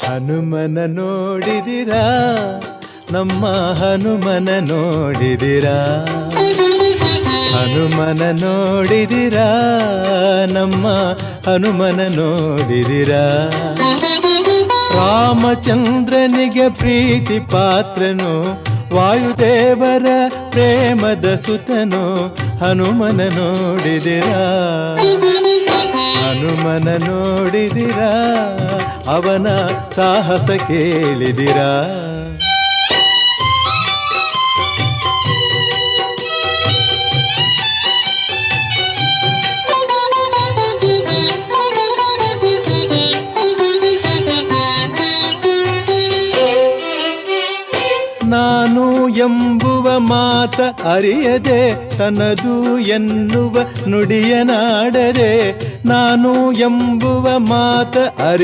ಹನುಮನ ನೋಡಿದಿರಾ, ನಮ್ಮ ಹನುಮನ ನೋಡಿದಿರಾ? ಹನುಮನ ನೋಡಿದಿರಾ, ನಮ್ಮ ಹನುಮನ ನೋಡಿದಿರಾ? ರಾಮಚಂದ್ರನಿಗೆ ಪ್ರೀತಿ ಪಾತ್ರನು, ವಾಯುದೇವರ ಪ್ರೇಮದ ಸುತನು, ಹನುಮನ ನೋಡಿದಿರಾ? ಹನುಮನ ನೋಡಿದಿರಾ, ಅವನ ಸಾಹಸ ಕೇಳಿದಿರಾ? ನಾನು ಎಂಬುವ ಮಾತ ಅರಿಯದೆ, ತನದು ಎನ್ನುವ ನುಡಿಯನಾಡದೆ, ನಾನು ಎಂಬುವ ಮಾತ ಅರಿ